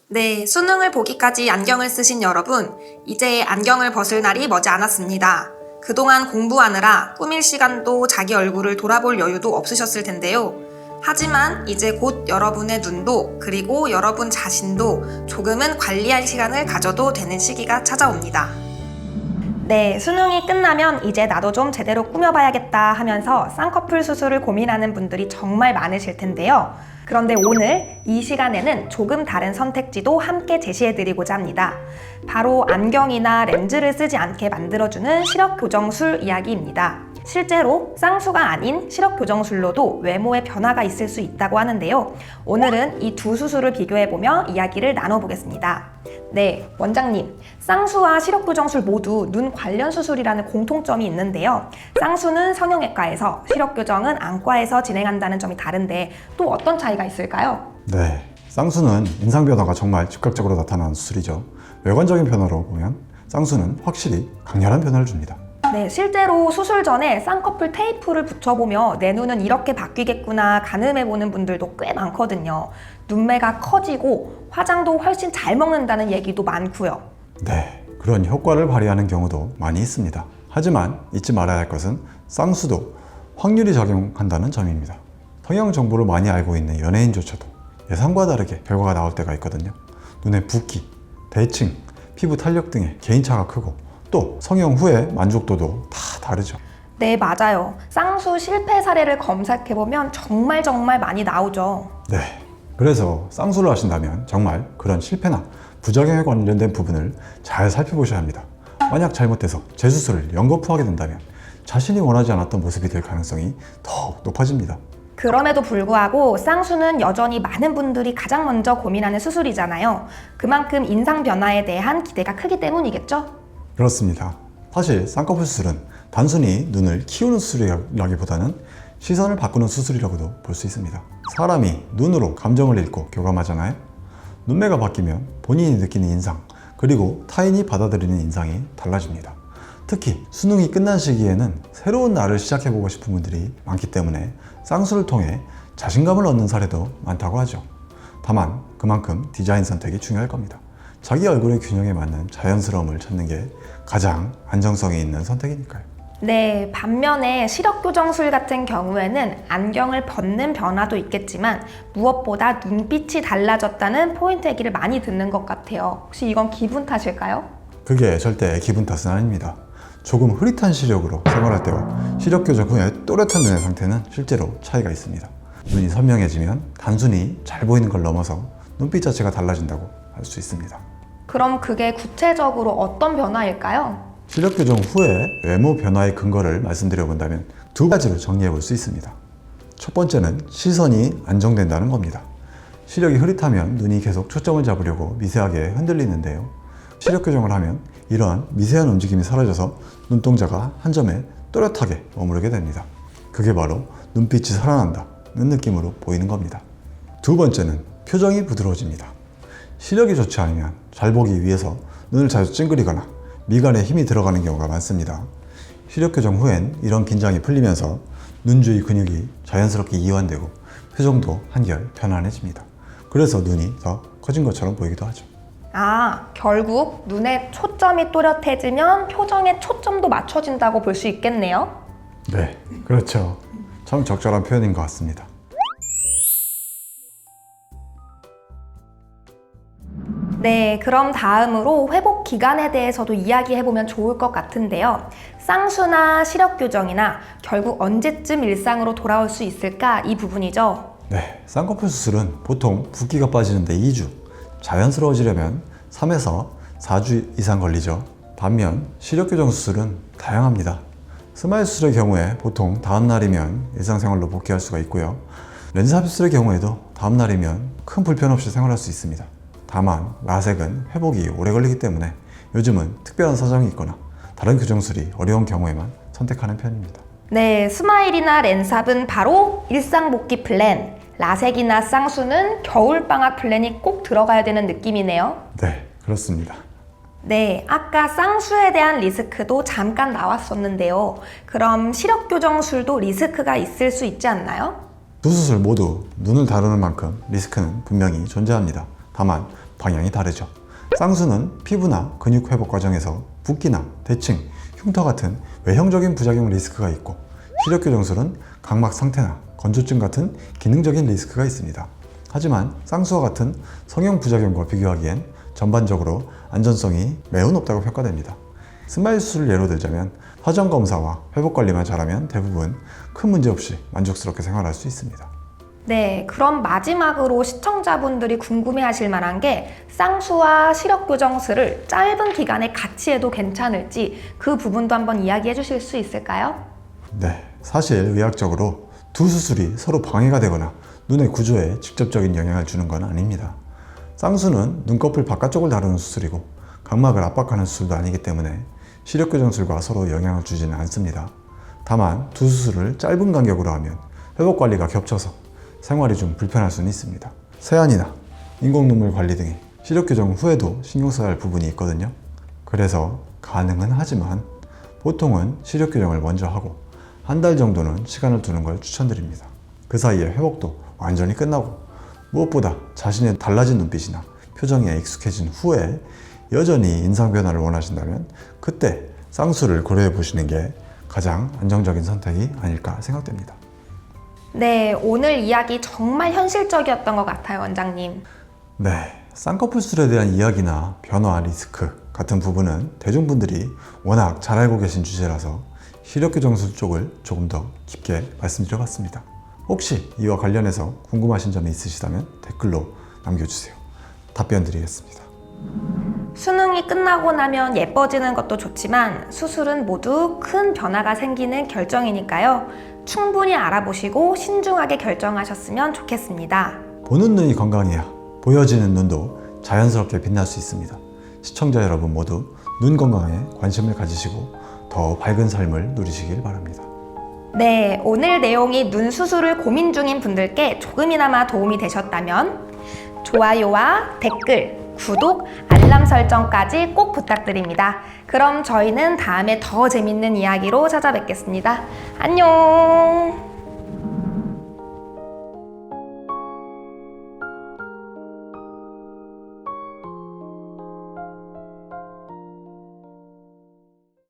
네, 수능을 보기까지 안경을 쓰신 여러분, 이제 안경을 벗을 날이 머지 않았습니다. 그동안 공부하느라 꾸밀 시간도 자기 얼굴을 돌아볼 여유도 없으셨을 텐데요. 하지만 이제 곧 여러분의 눈도 그리고 여러분 자신도 조금은 관리할 시간을 가져도 되는 시기가 찾아옵니다. 네, 수능이 끝나면 이제 나도 좀 제대로 꾸며봐야겠다 하면서 쌍꺼풀 수술을 고민하는 분들이 정말 많으실 텐데요. 그런데 오늘 이 시간에는 조금 다른 선택지도 함께 제시해드리고자 합니다. 바로 안경이나 렌즈를 쓰지 않게 만들어주는 시력교정술 이야기입니다. 실제로 쌍수가 아닌 시력교정술로도 외모에 변화가 있을 수 있다고 하는데요. 오늘은 이 두 수술을 비교해보며 이야기를 나눠보겠습니다. 네, 원장님, 쌍수와 시력교정술 모두 눈 관련 수술이라는 공통점이 있는데요. 쌍수는 성형외과에서, 시력교정은 안과에서 진행한다는 점이 다른데 또 어떤 차이가 있을까요? 네, 쌍수는 인상 변화가 정말 즉각적으로 나타나는 수술이죠. 외관적인 변화로 보면 쌍수는 확실히 강렬한 변화를 줍니다. 네, 실제로 수술 전에 쌍꺼풀 테이프를 붙여보며 내 눈은 이렇게 바뀌겠구나 가늠해보는 분들도 꽤 많거든요. 눈매가 커지고 화장도 훨씬 잘 먹는다는 얘기도 많고요. 네, 그런 효과를 발휘하는 경우도 많이 있습니다. 하지만 잊지 말아야 할 것은 쌍수도 확률이 작용한다는 점입니다. 성형 정보를 많이 알고 있는 연예인조차도 예상과 다르게 결과가 나올 때가 있거든요. 눈의 붓기, 대칭, 피부 탄력 등의 개인차가 크고 또 성형 후의 만족도도 다 다르죠. 네, 맞아요. 쌍수 실패 사례를 검색해보면 정말 많이 나오죠. 네, 그래서 쌍수를 하신다면 정말 그런 실패나 부작용에 관련된 부분을 잘 살펴보셔야 합니다. 만약 잘못돼서 재수술을 연거푸하게 된다면 자신이 원하지 않았던 모습이 될 가능성이 더 높아집니다. 그럼에도 불구하고 쌍수는 여전히 많은 분들이 가장 먼저 고민하는 수술이잖아요. 그만큼 인상 변화에 대한 기대가 크기 때문이겠죠? 그렇습니다. 사실 쌍꺼풀 수술은 단순히 눈을 키우는 수술이라기보다는 시선을 바꾸는 수술이라고도 볼 수 있습니다. 사람이 눈으로 감정을 읽고 교감하잖아요. 눈매가 바뀌면 본인이 느끼는 인상, 그리고 타인이 받아들이는 인상이 달라집니다. 특히 수능이 끝난 시기에는 새로운 날을 시작해보고 싶은 분들이 많기 때문에 쌍수를 통해 자신감을 얻는 사례도 많다고 하죠. 다만 그만큼 디자인 선택이 중요할 겁니다. 자기 얼굴의 균형에 맞는 자연스러움을 찾는 게 가장 안정성이 있는 선택이니까요. 네, 반면에 시력교정술 같은 경우에는 안경을 벗는 변화도 있겠지만 무엇보다 눈빛이 달라졌다는 포인트 얘기를 많이 듣는 것 같아요. 혹시 이건 기분 탓일까요? 그게 절대 기분 탓은 아닙니다. 조금 흐릿한 시력으로 생활할 때와 시력교정 후에 또렷한 눈의 상태는 실제로 차이가 있습니다. 눈이 선명해지면 단순히 잘 보이는 걸 넘어서 눈빛 자체가 달라진다고 할 수 있습니다. 그럼 그게 구체적으로 어떤 변화일까요? 시력교정 후에 외모 변화의 근거를 말씀드려 본다면 두 가지로 정리해 볼 수 있습니다. 첫 번째는 시선이 안정된다는 겁니다. 시력이 흐릿하면 눈이 계속 초점을 잡으려고 미세하게 흔들리는데요. 시력교정을 하면 이러한 미세한 움직임이 사라져서 눈동자가 한 점에 또렷하게 머무르게 됩니다. 그게 바로 눈빛이 살아난다는 느낌으로 보이는 겁니다. 두 번째는 표정이 부드러워집니다. 시력이 좋지 않으면 잘 보기 위해서 눈을 자주 찡그리거나 미간에 힘이 들어가는 경우가 많습니다. 시력교정 후엔 이런 긴장이 풀리면서 눈 주위 근육이 자연스럽게 이완되고 표정도 한결 편안해집니다. 그래서 눈이 더 커진 것처럼 보이기도 하죠. 아, 결국 눈에 초점이 또렷해지면 표정에 초점도 맞춰진다고 볼 수 있겠네요. 네, 그렇죠. 참 적절한 표현인 것 같습니다. 네, 그럼 다음으로 회복 기간에 대해서도 이야기해보면 좋을 것 같은데요. 쌍수나 시력교정이나 결국 언제쯤 일상으로 돌아올 수 있을까? 이 부분이죠. 네, 쌍꺼풀 수술은 보통 붓기가 빠지는데 2주, 자연스러워지려면 3에서 4주 이상 걸리죠. 반면 시력교정 수술은 다양합니다. 스마일 수술의 경우에 보통 다음 날이면 일상생활로 복귀할 수가 있고요. 렌즈 삽입 수술의 경우에도 다음 날이면 큰 불편 없이 생활할 수 있습니다. 다만 라섹은 회복이 오래 걸리기 때문에 요즘은 특별한 사정이 있거나 다른 교정술이 어려운 경우에만 선택하는 편입니다. 네, 스마일이나 렌삽은 바로 일상복귀 플랜, 라섹이나 쌍수는 겨울방학 플랜이 꼭 들어가야 되는 느낌이네요. 네, 그렇습니다. 네, 아까 쌍수에 대한 리스크도 잠깐 나왔었는데요. 그럼 시력교정술도 리스크가 있을 수 있지 않나요? 두 수술 모두 눈을 다루는 만큼 리스크는 분명히 존재합니다. 다만 방향이 다르죠. 쌍수는 피부나 근육 회복 과정에서 붓기나 대칭, 흉터 같은 외형적인 부작용 리스크가 있고, 시력교정술은 각막 상태나 건조증 같은 기능적인 리스크가 있습니다. 하지만 쌍수와 같은 성형 부작용과 비교하기엔 전반적으로 안전성이 매우 높다고 평가됩니다. 스마일 수술을 예로 들자면 사전 검사와 회복 관리만 잘하면 대부분 큰 문제 없이 만족스럽게 생활할 수 있습니다. 네, 그럼 마지막으로 시청자분들이 궁금해하실 만한 게 쌍수와 시력교정술을 짧은 기간에 같이 해도 괜찮을지 그 부분도 한번 이야기해 주실 수 있을까요? 네, 사실 의학적으로 두 수술이 서로 방해가 되거나 눈의 구조에 직접적인 영향을 주는 건 아닙니다. 쌍수는 눈꺼풀 바깥쪽을 다루는 수술이고 각막을 압박하는 수술도 아니기 때문에 시력교정술과 서로 영향을 주지는 않습니다. 다만 두 수술을 짧은 간격으로 하면 회복 관리가 겹쳐서 생활이 좀 불편할 수는 있습니다. 세안이나 인공눈물 관리 등의 시력교정 후에도 신경 써야 할 부분이 있거든요. 그래서 가능은 하지만 보통은 시력교정을 먼저 하고 한 달 정도는 시간을 두는 걸 추천드립니다. 그 사이에 회복도 완전히 끝나고 무엇보다 자신의 달라진 눈빛이나 표정에 익숙해진 후에 여전히 인상 변화를 원하신다면 그때 쌍수를 고려해 보시는 게 가장 안정적인 선택이 아닐까 생각됩니다. 네, 오늘 이야기 정말 현실적이었던 것 같아요, 원장님. 네, 쌍꺼풀 수술에 대한 이야기나 변화, 리스크 같은 부분은 대중분들이 워낙 잘 알고 계신 주제라서 시력교정술 쪽을 조금 더 깊게 말씀드려봤습니다. 혹시 이와 관련해서 궁금하신 점이 있으시다면 댓글로 남겨주세요. 답변 드리겠습니다. 수능이 끝나고 나면 예뻐지는 것도 좋지만 수술은 모두 큰 변화가 생기는 결정이니까요. 충분히 알아보시고 신중하게 결정하셨으면 좋겠습니다. 보는 눈이 건강해야 보여지는 눈도 자연스럽게 빛날 수 있습니다. 시청자 여러분 모두 눈 건강에 관심을 가지시고 더 밝은 삶을 누리시길 바랍니다. 네, 오늘 내용이 눈 수술을 고민 중인 분들께 조금이나마 도움이 되셨다면 좋아요와 댓글, 구독, 알람 설정까지 꼭 부탁드립니다. 그럼 저희는 다음에 더 재밌는 이야기로 찾아뵙겠습니다. 안녕!